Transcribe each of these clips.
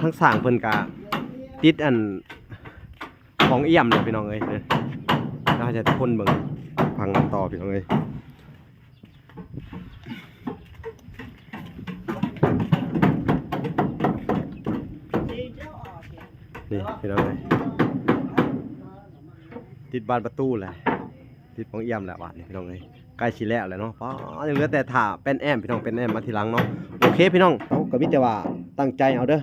ทั้งสร้างเพิ่นกะติดอันของเอี่ยมเลยพี่น้องเอ้ยน่าจะทุกคนเบิ่งฟังต่อพี่น้องเอ้ยนี่พี่น้องเอ้ยติดบานประตูแหละติดของเอี่ยมแหละบาดนี่พี่น้องเอ้ยใกล้ชิแล้วแหละเนาะป้ายังเหลือแต่ถ่าเป็นแอมพี่น้องเป็นแอมมาทีหลังเนาะโอเคพี่น้องเอาก็มีแต่ว่าตั้งใจเอาเด้อ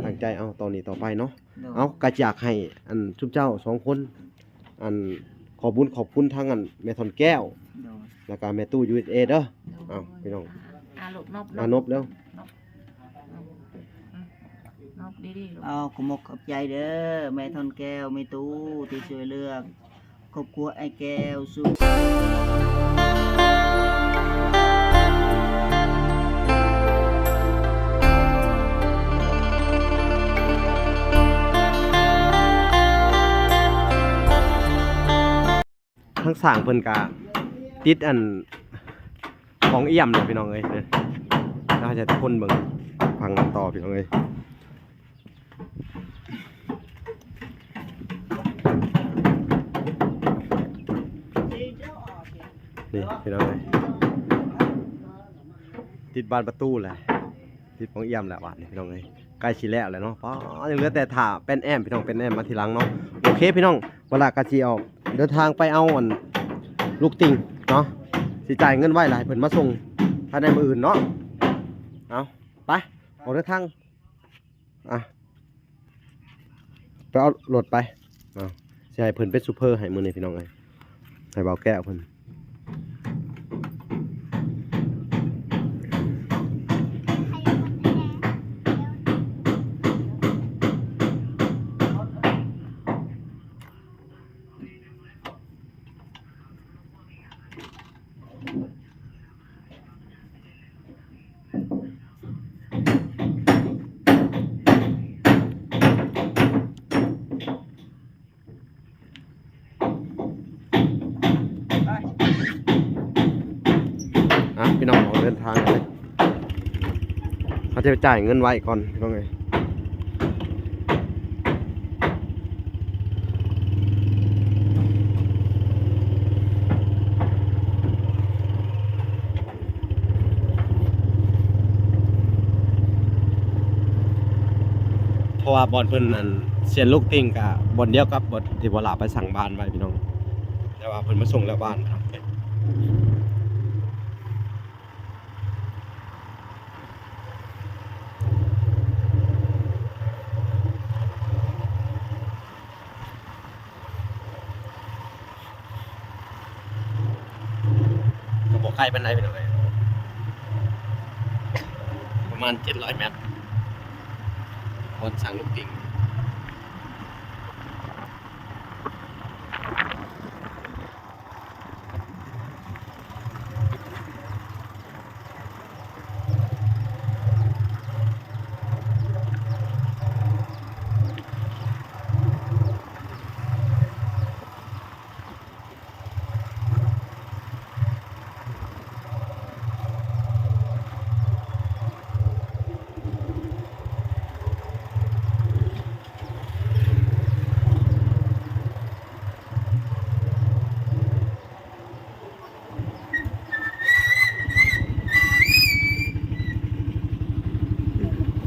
ตั้งใจเอาตอนนี้ต่อไปเนาะเอาก็อยากให้อันชุบเจ้า2คนอันขอบคุณทั้งอันแม่ทอนแก้วแล้วก็แม่ตู้ USA เด้อเอาพี่น้องนบแล้วนบดีๆเอาขมกขอบใจเด้อแม่ทอนแก้วแม่ตู้ที่ช่วยเลือกครอบครัวไอ้แก้วสู้ทั้งสร้างเพิ่นกะติดอันของเอี่ยมเลยพี่น้องเอ้ยน่าจะทุกคนเบิ่งฟังต่อพี่น้องเอ้ยนี่พี่น้องเอ้ยติดบานประตูแหละติดของเอี่ยมแหละบาดนี่พี่น้องเอ้ยใกล้ชิแล้วแหละเนาะป้ายังเหลือแต่ถ่าเป็นแอมพี่น้องเป็นแอมมาทีหลังเนาะโอเคพี่น้องเวลากะสิออกเดินทางไปเอาอันลูกติ่งเนาะสิจ่ายเงินไว้หลายเพิ่นมาส่งภายในมื้ออื่นเนาะเอาไปออกเดินทางไปเอารถไปสิให้เพิ่นเป็นซูเปอร์ให้มื้อนี้พี่น้องเอ้ยให้เบาแก้วเพิ่นพี่น้องออกเดินทางเลยเขาจะจ่ายเงินไว้ก่อนพี่น้องเอ้ยเพราะว่าบอลเพิ่นนั่นเสียนลูกติ่งกับบอลเดียวกับบอลที่บอลหลาไปสั่งบ้านไว้พี่น้องแต่ว่าเพิ่นมาส่งแล้วบ้านครับก็บอกใกล้เป็นไรพี่น้องเลยประมาณ700 เมตรบอลสั่งลูกติ่ง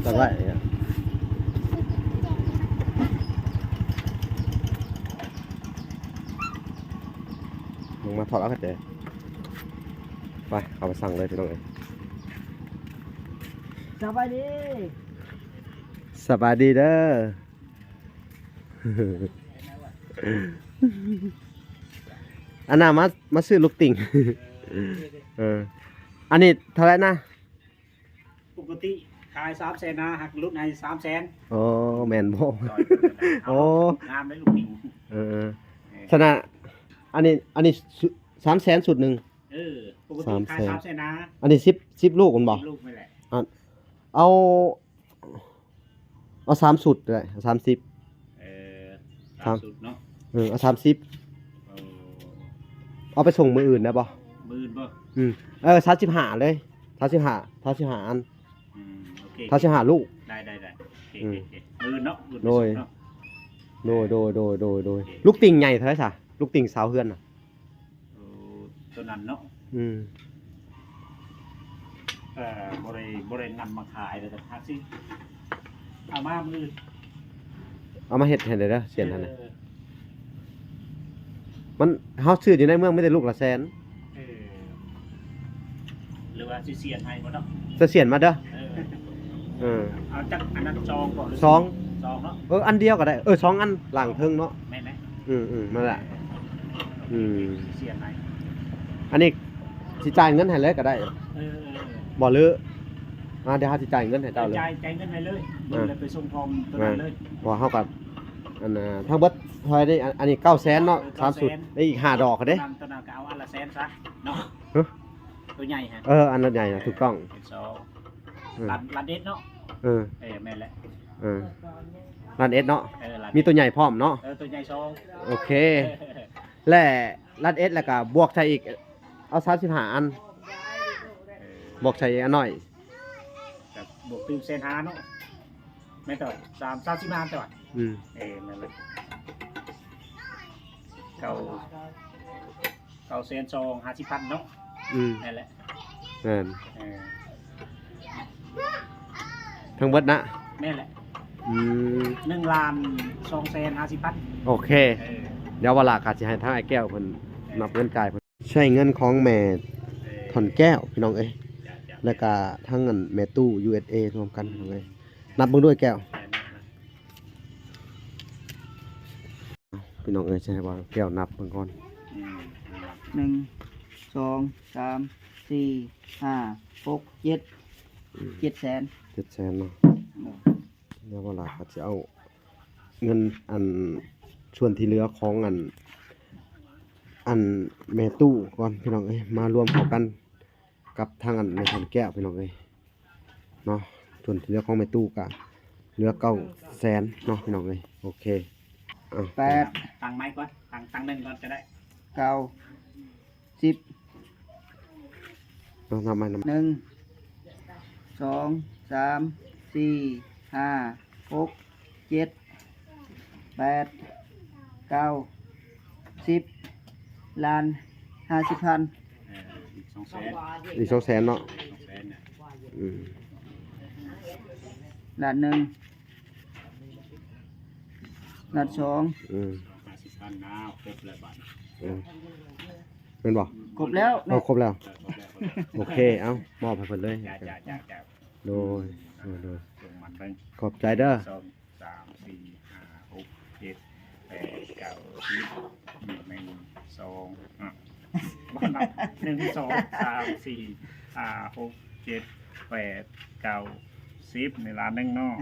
ตัดไว้เนี่ยลงมาถอดแล้วก็เจ๊ไปเข้าไปสั่งเลยพี่น้องเอ้ยสบายดีสบายดีเด้อ อันน่ะมาซื้อลูกติ่ง อันนี้เท่าไหร่นะปกติขาย300,000นะหักรุ่นให้300,000โอ้แม่นบ่โอ้งามได้ลูกติ่งชนะอันนี้300,000สุดหนึ่งปกติขาย300,000นะอันนี้10ลูกคุณบอกลูกไม่แหละเอา3สุดเลย303สุดเนาะเอา30เอาไปส่งมืออื่นได้ป่ะมืออื่นป่ะ35เลย35อันโอเค35ลูกได้ มือเนาะ โดยลูกติ่งใหญ่เท่าไหร่ซะลูกติ่งสาวเฮือนน่ะ ตัวนั้นเนาะ อืม บรินำมาขายเลยแต่ทักซี่เอามามือ เอามาเฮ็ดให้ได้เด้อเสียนนั่นน่ะมันเฮาซื้ออยู่ในเมืองไม่ได้ลูกละแสน หรือว่าสิเสียนให้บ่เนาะ จะเสียนมาเด้อเออ เอาจักอันนั้นซองก่อน ซอง ซองเนาะ อันเดียวก็ได้สองอันหลังเทิงเนาะ แม่นไหม นั่นแหละเสียนให้ อันนี้สิจ่ายเงินให้เลยก็ได้บ่ลือเดี๋ยวเฮาสิจ่ายเงินให้เจ้าเลย จ่ายเงินให้เลยเบิ่งเลยไปส่งพร้อมตัวนั้นเลย บ่เฮาก็อันน่ะทั้งเบิดเท่าไหร่ได้อันนี้900,000เนาะ3สุดได้อีก5ดอกเด้ ตัวนั้นก็เอาอันละแสนซะเนาะตัวใหญ่ฮะ อันนั้นใหญ่นะถูกต้อง เป็นซองร้านเด็ดเนาะแม่นแหละ ร้านเอสเนาะ ร้าน มีตัวใหญ่พร้อมเนาะ ตัวใหญ่ซอง โอเค และร้านเอสแล้วก็บวกใส่อีกเอา35อันบวกใส่อีกอันหน่อย กับบวกตื่นเซนฮาเนาะแม่ต่อ35ต่อนั่นแหละเก่าเซนซอง50,000เนาะนั่นแหละทั้งเบิดนะ แม่นแหละ1,250,000 โอเคเดี๋ยวเวลาก็สิให้ทางไอ้แก้วเพิ่นนับเงินจ่ายเพิ่นใช้เงินของแม่ถอนแก้วพี่น้องเอ้ยแล้วก็ทั้งเงินแม่ตู้ USA รวมกันพี่น้องเอ้ยนับเบิ่งด้วยแก้วพี่น้องเอ้ยใช่บ่แก้วนับเบิ่งก่อน1 2 3 4 5 6 7 700,000 700,000เนาะเดี๋ยวเวลาก็สิเอาเงินอันส่วนที่เหลือของอันแม่ตู้ก่อนพี่น้องเอ้ยมารวมเข้ากันกับทางอันแม่ถอนแก้วพี่น้องเอ้ยเนาะส่วนที่เหลือของแม่ตู้ก็เหลือ900,000เนาะพี่น้องเอ้ยโอเค8ตังไม้ก่อนตังนึงก่อนก็ได้9 10เนาะนำมา 1 2 3 4 5 6 7 8 9 10ล้าน50,000อีก200,000เนาะล้านหนึ่งล้านสอง50,000นะครบแล้วบัดเป็นบ่ครบแล้วครบแล้วโอเคเอ้ามอบให้เพิ่นเลยโดยขอบใจเด้อ2 3 4 5 6 7 8 9 10 1 2บ้านนับ1 2 3 4 5 6 7 8 9 10ในร้านนึงเนาะ1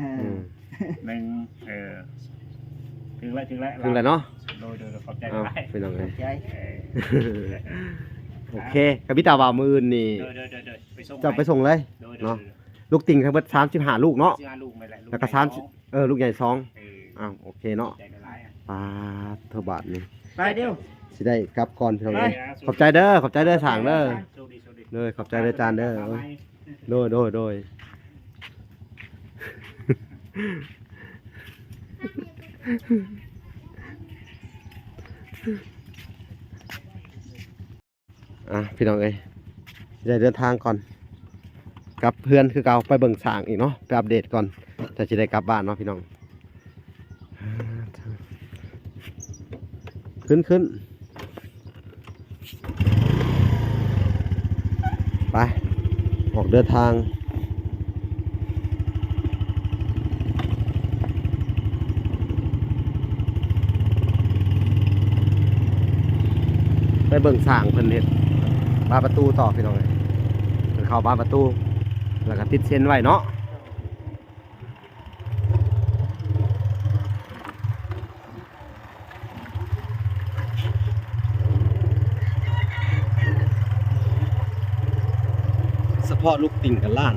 ถึงแล้วเนาะโดยขอบใจหลายเป็นจังได๋ใจโอเคกับพี่ตาว่ามื้อนี่จะไปส่งเลยเนาะลูกติ่งทั้งเบิด35ลูกเนาะแล้วก็30ลูกใหญ่2โอเคเนาะปาเท่าบาทนี่ไปเดี๋ยวสิได้กลับก่อนพี่น้องขอบใจเด้อสร้างเด้อเลยขอบใจเด้อจานเด้อโดยพี่น้องเอ้ยจะเดินทางก่อนกลับเพื่อนคือเก่าไปเบิ่งสร้างอีกเนาะไปอัปเดตก่อนจะได้กลับบ้านเนาะพี่น้องขึ้นไปออกเดินทางไปเบิ่งสร้างเพิ่นเฮ็ดบ้านประตูต่อพี่น้องเอ้ยเพิ่นเข้าบ้านประตูแล้วก็ติดเส้นไว้เนาะเฉพาะลูกติ่งกับล้าน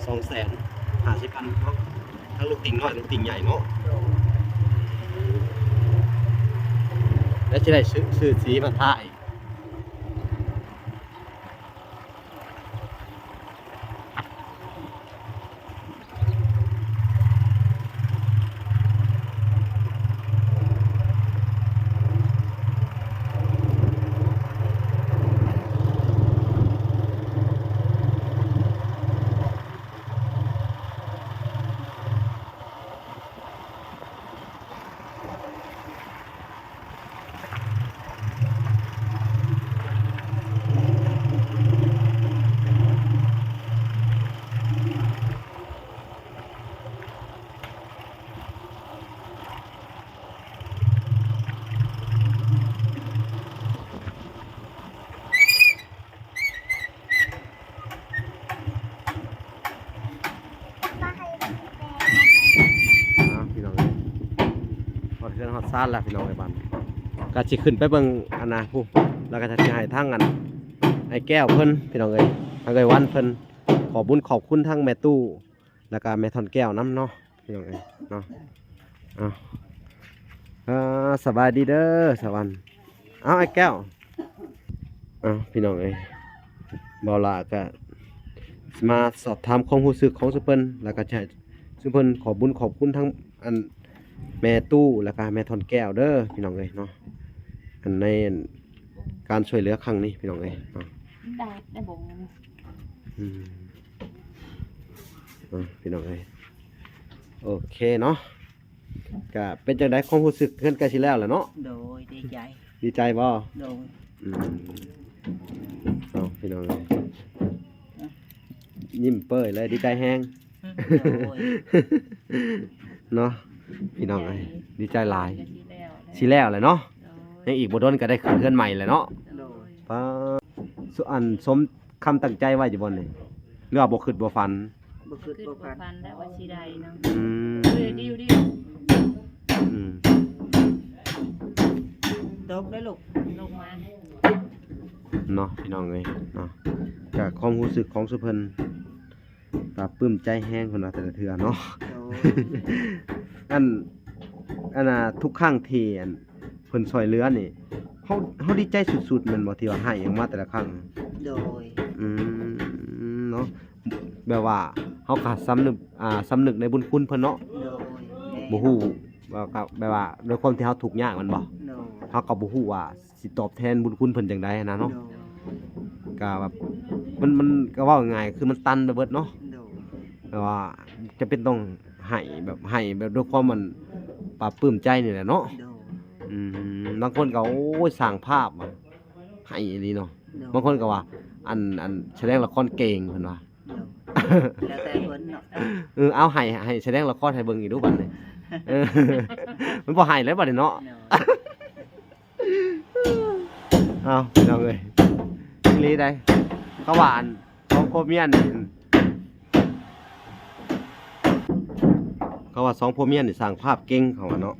250,000เนาะทั้งลูกติ่งน้อยลูกติ่งใหญ่เนาะแล้วจะได้ซื้อสีมาถ่าย เฮือนฮอดซ่านแล้วพี่น้องไอ้บ้านก็สิขึ้นไปเบิ่งอันน่ะผู้แล้วก็จะสิให้ทางอันไอ้แก้วเพิ่นพี่น้องเอ้ยทางไอ้วันเพิ่นขอบุญขอบคุณทั้งแม่ตู้แล้วก็แม่ทอนแก้วนํเนาะพี่น้องเอ้ยเนาะสบายดีเด้อสวรรค์ไอ้แก้วพี่น้องเอ้ยบ่าวลาก็มาสอบถามความรู้สึกของซุเพิ่นแล้วก็จะให้ซุเพิ่นขอบุญขอบคุณทั้งอันแม่ตู้แล้วก็แม่ทอนแก้วเด้อพี่น้องเอ้ยเนาะอันในการช่วยเหลือครั้งนี้พี่น้องเอ้ยเนาะ ได้บ่ง พี่น้องเอ้ยโอเคเนาะก็เป็นจังได๋ความรู้สึกเพิ่นก็สิแล้วแหละเนาะ โดยดีใจ ดีใจบ่ โดย พี่น้องเอ้ยยิ้มเป้ยเลยดีใจแฮง โดย เนาะพี่น้องเอ้ยดีใจหลาย ก็สิแล้ว สิแล้วแหละเนาะ โดย ยังอีกบ่โดนก็ได้ขึ้นเรือนใหม่แหละเนาะ โดย ป้าอันสมคำตั้งใจไว้อยู่บ่นี่หรือว่าบ่คิดบ่ฝัน บ่คิด คือ บ่ บ่ พัน ฟันได้ว่าสิได้เนาะ อืม ดีอยู่ดิ อืม ตกได้ลูก ลงมา เนาะพี่น้องเอ้ยเนาะก็ความรู้สึกของสุเพิ่นปลาบปลื้มใจแห้งเพิ่นว่าแต่ละเทื่อเนาะ โดย อันน่ะทุกครั้งที่อันเพิ่นช่วยเหลือนี่เฮาดีใจสุดๆแม่นบ่ที่ว่าให้หยังมาแต่ละครั้ง โดย เนาะแบบว่าเฮาก็สำนึกในบุญคุณเพิ่นเนาะ โดย บ่ฮู้ว่าก็แบบว่าด้วยความที่เฮาทุกข์ยากแมันบ่ โดย เฮาก็บ่ฮู้ว่าสิตอบแทนบุญคุณเพิ่นจังไดนะเนาะ โดย ก็แบบมันก็เว้าง่ายๆคือมันตันไปเบิดเนาะ โดย แต่ว่าจะเป็นต้องให้แบบด้วยความมันปลาบปลื้มใจนี่แหละเนาะ โดย บางคนก็โอ้ยสร้างภาพอะให้อีหลีเนาะ โดย บางคนก็ว่าอันแสดงละครเก่งเพิ่นว่า โดยแล้วแต่เพิ่นเนาะ เอาให้แสดงละครให้เบิ่งอีกดูบัดนี้มันบ่ให้เลยบัดนี้เนาะ โดย เอาพี่น้องเอ้ยอีหลีได้เขาว่าอันของโคเมียนนี่เขาว่าสองโพเมียนนี่สร้างภาพเก่งเขาว่าเนาะ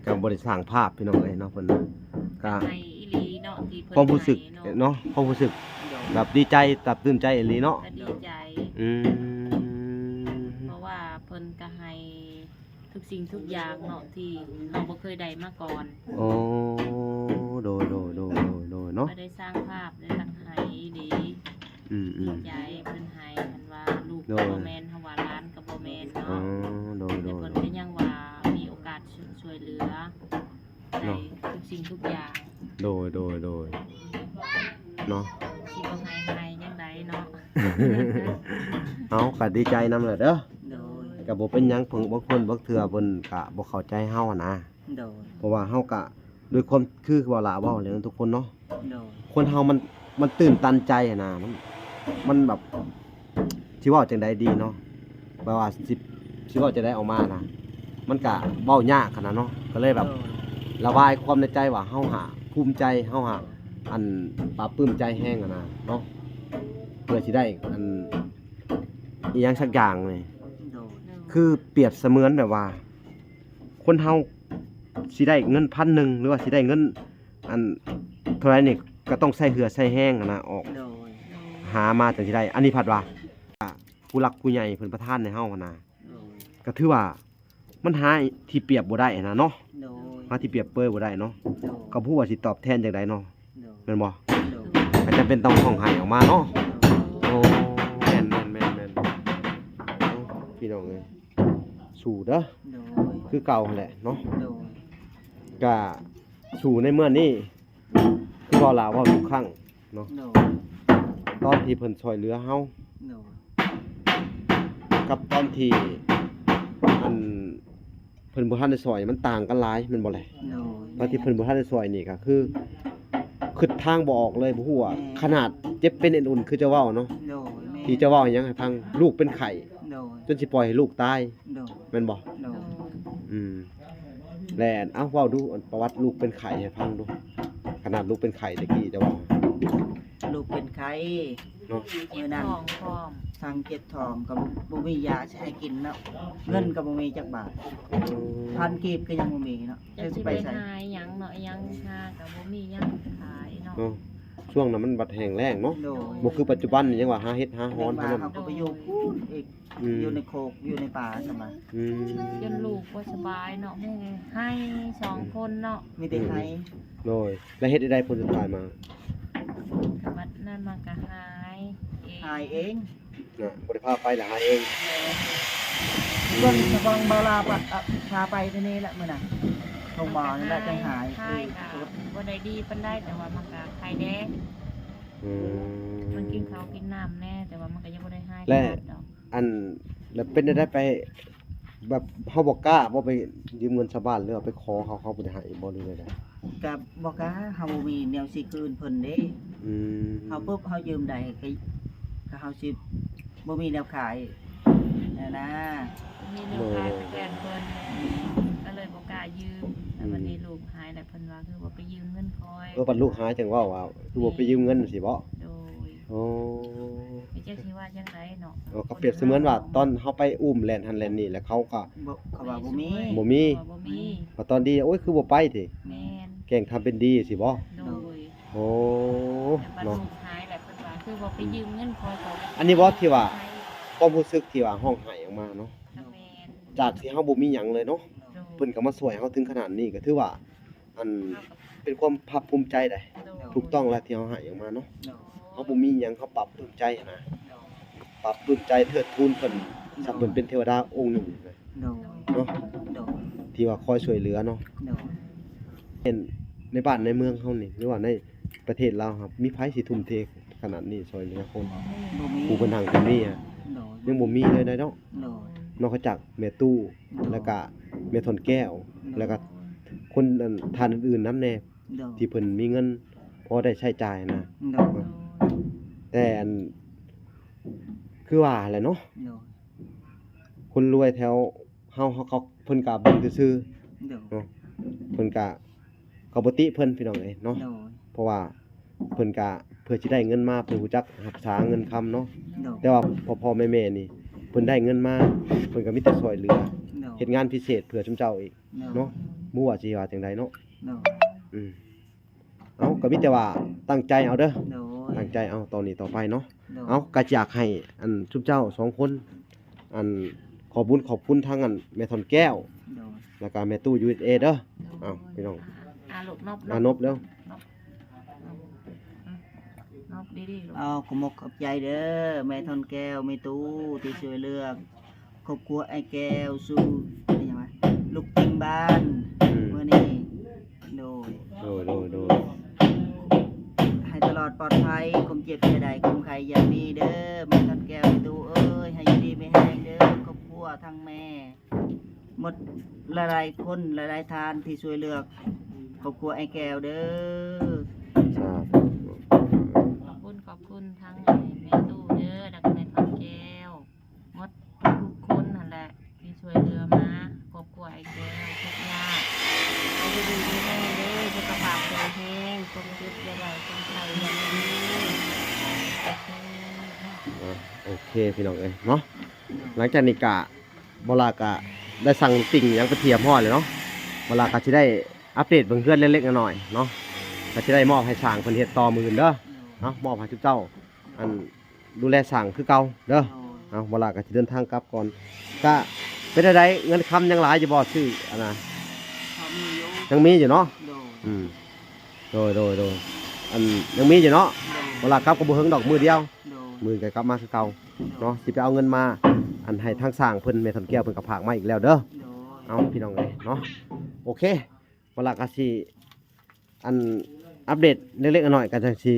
ก็บ่ได้สร้างภาพพี่น้องเอ้ยเนาะเพิ่นก็ ให้อีหลีเนาะที่เพิ่น ความรู้สึก ให้ เนาะความรู้สึก โดย แบบดีใจตับตื่นใจอีหลีเนาะ ก็ดีใจ อืม เพราะว่าเพิ่นก็ให้ทุกสิ่งทุกอย่างเนาะที่เราบ่เคยได้มาก่อน โอ้โดยเนาะ ก็ได้สร้างภาพได้ตั้งให้ดี อืม ดีใจเพิ่นให้คันว่าลูก โด ก็ ย บ่แม่นเฮาว่าหลานก็บ่แม่น อ๋อ เนาะ โดย แต่เพิ่นก็ยังว่ามีโอกาสช่วยเหลือได้ทุกสิ่งทุกอย่าง โดยเนาะ สิบ่ให้ยังไดเนาะ เอาก็ดีใจนำแหละเด้อ โดย ก็บ่เป็นหยังเพิ่นบางคนบางเทื่อเพิ่นก็บ่เข้าใจเฮาอะนะ โดย เพราะว่าเฮาก็ด้วยความคือว่าล่ะเว้าแล้วทุกคนเนาะ โดย คนเฮามันตื่นตันใจอะนะมันแบบสิเว้าจังไดดีเนาะแบบว่าสิเว้าจังไดออกมานะมันก็เว้ายากขนาดเนาะก็เลยแบบ ระบายความในใจว่าเฮาหาภูมิใจเฮาหาอันปลาบปลื้มใจแห้งอะนะเนาะเพื่อสิได้อันอีหยังสักอย่างนี่ โดย คือเปรียบเสมือนแบบว่า คนเฮาสิได้เงิน1,000หรือว่าสิได้เงินอันเท่าไหร่นี่ก็ต้องใส่เหือใส่แห้งอะนะออก โดย หามาจังสิได้ อันนี้ผัดว่าผู้หลักผู้ใหญ่เพิ่นประทานในเฮาอะนะ โดย ก็ถือว่ามันหาที่เปรียบบ่ได้นะเนาะ โดย หาที่เปรียบเปรยบ่ได้เนาะ โดย ก็ผู้ว่าสิตอบแทนจังไดเนาะ โดย แม่นบ่ โดย ก็จะเป็นต้องห้องไห้ออกมาเนาะโอ้แม่นพี่น้องเอ้ยสู้เด้อ โดย คือเก่าแหละเนาะ โดย ก็สู้ในเมื่อนี้คือเว้าลาวเว้าทุกครั้งเนาะ โดย ตอนที่เพิ่นช่วยเหลือเฮา โดย กับตอนที่อันเพิ่นบ่ทันได้ช่วยมันต่างกันหลายแม่นบ่แหละ โดย ตอนที่เพิ่นบ่ทันได้ช่วยนี่ก็คือคิดทางบ่ออกเลยบ่ฮู้ว่าขนาดเจ็บเป็นอุ่นๆคือจะเว้าเนาะ โดยแม่ ที่จะเว้าหยังให้ฟังลูกเป็นไข้ โดย จนสิปล่อยให้ลูกตาย โดย แม่นบ่ โดย แล้วเอ้าเว้าดูอันประวัติลูกเป็นไข้ให้ฟังดูขนาดลูกเป็นไข้ตะกี้จะเว้า ลูกเป็นไข้ เนาะ เจ็บท้องพร้อม ทางเจ็บท้องก็บ่มียาสิให้กินเนาะเงินก็บ่มีจักบาทพันกีบก็ยังบ่มีเนาะ จะ จะ สิ ไป ไป ใส่ หายหยังเนาะหยังหาก็บ่มีหยังขายเนาะ เนาะช่วงนั้นมันบัดแห้งแล้งเนาะ โดย บ่คือปัจจุบันนี่ยังว่าหาเฮ็ดหาฮ้อน มา เท่านั้น เขาก็ไปอยู่พูนอีก อืม อยู่ในโคกอยู่ในป่าสมา อืม จนลูกบ่สบายเนาะให้สองคนเนาะ มีแต่ไห้ โดยแล้วเฮ็ดได้ผลสุดท้ายมา กับบัดนั้นมันก็หายเอง หายเอง น่ะบ่ได้พาไปหลายเอง เพิ่นจะบังบาลาปะพาไปที่นี่แหละมื้อน่ะโรงพยาบาลนี่แหละจังหาย หายก็บ่ได้ดีปานใดแต่ว่ามันก็ไข้แดง อืม มันกินข้าวกินน้ำแน่แต่ว่ามันก็ยังบ่ได้หาย และ ขนาดดอก อันแล้วเป็นได้ไป แบบเฮาบ่กล้าบ่ไปยืมเงินชาวบ้านหรือว่าไปขอเขาบ่ได้ให้บ่หรือได กับบอกว่าเฮาบ่มีแนวสิคืนเพิ่นเด้ อืม เฮาปุ๊บเฮายืมได้ก็เฮาสิบ่มีแนวขายนะ มีเรื่องขายแฟนเพิ่นก็เลยบ่กล้ายืมแล้ววันนี้ลูกหายแล้วเพิ่นว่าคือบ่ไปยืมเงินคอย บรรลุหายจังเว้าว่าคือบ่ไปยืมเงินสิบ่ โดย โอ้ ไม่ใช่สิว่าจังไดเนาะ ก็เปรียบเสมือนว่าตอนเฮาไปอุ้มแล่นหันแล่นนี่แล้วเขาก็ บ่เขาว่าบ่มี บ่มี บ่มี พอตอนดีโอ้ยคือบ่ไปติ แม่น แกล้งทำเป็นดีสิบ่ โดย โอ้ แต่บัด เนาะ ลูกหายแล้วเพิ่นว่าคือบ่ไปยืมเงินคอยเขา อันนี้บ่ที่ว่า ความรู้สึกที่ว่าห้องไห้ออกมาเนาะ แม่น จากที่เฮาบ่มีหยังเลยเนาะ โดย เพิ่นก็มาช่วยเฮาถึงขนาดนี้ก็ถือว่าอันเป็นความภาคภูมิใจได้ โดย ถูกต้องแล้วที่เฮาให้ออกมาเนาะ เนาะ เฮาบ่มีหยังเฮาปรับปลื้มใจนะปรับปลื้มใจเทิดทูนเพิ่นสักเพิ่นเป็นเทวดาองค์หนึ่งเลย เนาะ เนาะ เนาะ ที่ว่าคอยช่วยเหลือเนาะ เนาะ เห็นในบ้านในเมืองเฮานี่หรือว่าในประเทศลาวครับมีไผสิทุ่มเทขนาดนี้ช่วยเหลือคน บ่มี ผู้เพิ่นทางตรงนี้อะ เนาะ ยังบ่มีเลยเนาะ เนาะ นอกจากแม่ตู้แล้วก็แม่ทนแก้ว แล้วก็คนอันทานอื่นๆนำแน่ เนาะ ที่เพิ่นมีเงินพอได้ใช้จ่ายนะ เนาะ แต่อันคือว่าแหละเนาะ เนาะ คนรวยแถวเฮาเขาเพิ่นก็เบิ่งซื่อ เนาะ ๆเนาะเพิ่นก็เขาบ่ติเพิ่นพี่น้องเอ้ยเนาะ เนาะ เพราะว่าเพิ่นก็เพื่อสิได้เงินมาเพิ่นรู้จักรักษาเงินคำเนาะ เนาะ แต่ว่าพ่อๆแม่ๆนี่เพิ่นได้เงินมาเพิ่นก็มีแต่ช่วยเหลือ เนาะ เฮ็ดงานพิเศษเพื่อชุมเจ้าอีกเนาะบ่ว่าสิว่าจังไดเนาะ เนาะ อืมเอาก็มีแต่ว่าตั้งใจเอาเด้อ เนาะ ตั้งใจเอาตอนนี้ต่อไปเนาะ เนาะ เอาก็อยากให้อันชุมเจ้าสองคน อันขอบคุณทั้งอันแม่ทอนแก้ว เนาะ แล้วก็แม่ตู้ USA เด้อ อ้าวพี่น้อง ลูกนบ มานบแล้ว นบดีๆลูก เอาขอบมกขอบใจเด้อแม่ทอนแก้วแม่ตู้ที่ช่วยเลือกครอบครัวไอ้แก้วสู้นี่หยังวะลูกติงบ้าน อืม มื้อนี้โดย โดย ให้ตลอดปลอดภัยคมเจ็บอย่าใดคมไข้อย่ามีเด้อแม่ทอนแก้วแม่ตู้เอ้ยให้อยู่ดีไม่แห้งเด้อครอบครัวทั้งแม่หมดหลายๆคนหลายๆทานที่ช่วยเลือกครอบครัวไอ้แก้วเด้อ สา ขอบคุณทั้งแม่ตู้เด้อแล้วก็แม่ทองแก้วหมดทุกคนนั่นแหละที่ช่วยเหลือมาครอบครัวไอ้แก้วทุกญาติเอาดีๆให้เด้อสุขภาพแข็งแรงคนเจ็บอย่าได้คนไข้อย่ามีโอเค โอเคพี่น้องเอ้ยเนาะหลังจากนี้กะบ่ลากะได้สั่งติ่งหยังไปเทียมฮ้อเลยเนาะบ่ลากะสิได้อัปเดตเบิ่งเพื่อนเล็กๆน้อยๆเนาะก็สิได้มอบให้สร้างเพิ่นเฮ็ดต่อมื้ออื่นเด้อเนาะมอบให้ทุกเจ้า อันดูแลสร้างคือเก่าเด้อ เอาเวลาก็จะเดินทางกลับก่อนก็เป็นอะไรเงินคำยังหลายอยู่บ่ซื้ออันน่ะ พอมีอยู่ ยังมีอยู่เนาะ โดย อืมโดยอันยังมีอยู่เนาะเวลากลับก็บ่เฮิงดอกมือเดียว โดย มือก็กลับมาคือเก่าเนาะสิไปเอาเงินมา อันให้ทางสร้างเพิ่นแม่ทันแก้วเพิ่นก็ฝากมาอีกแล้วเด้อ โดย เอาพี่น้องเอ้ยเนาะโอเคเวลาก็สิอันอัปเดตเล็กๆน้อยๆก็จังสิ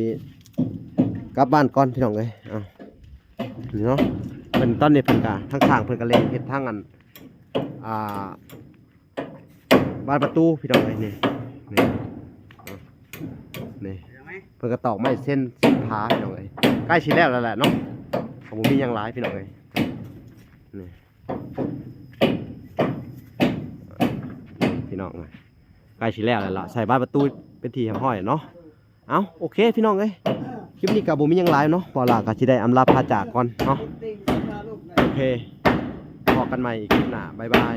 กลับบ้านก่อนพี่น้องเอ้ยเอานี่เนาะ เพิ่นตอนนี้เพิ่นก็ทั้งข้างเพิ่นก็เล่นเฮ็ดทั้งอันอ่าบานประตูพี่น้องเอ้ยนี่นี่เพิ่นก็ตอกไม้เส้นผาพี่น้องเอ้ยใกล้สิแล้วแหละเนาะผมมีหยังหลายพี่น้องเอ้ยนี่พี่น้องเอ้ยใกล้สิแล้วแหละใส่บานประตูเป็นที่ห้อยเนาะเอาโอเคพี่น้องเอ้ย คลิปนี้ก็บ่มีหยังหลายเนาะบ่ล่ะก็สิได้อำลาพาจากก่อนเนาะโอเคพบกันใหม่อีกคลิปหน้าบ๊ายบาย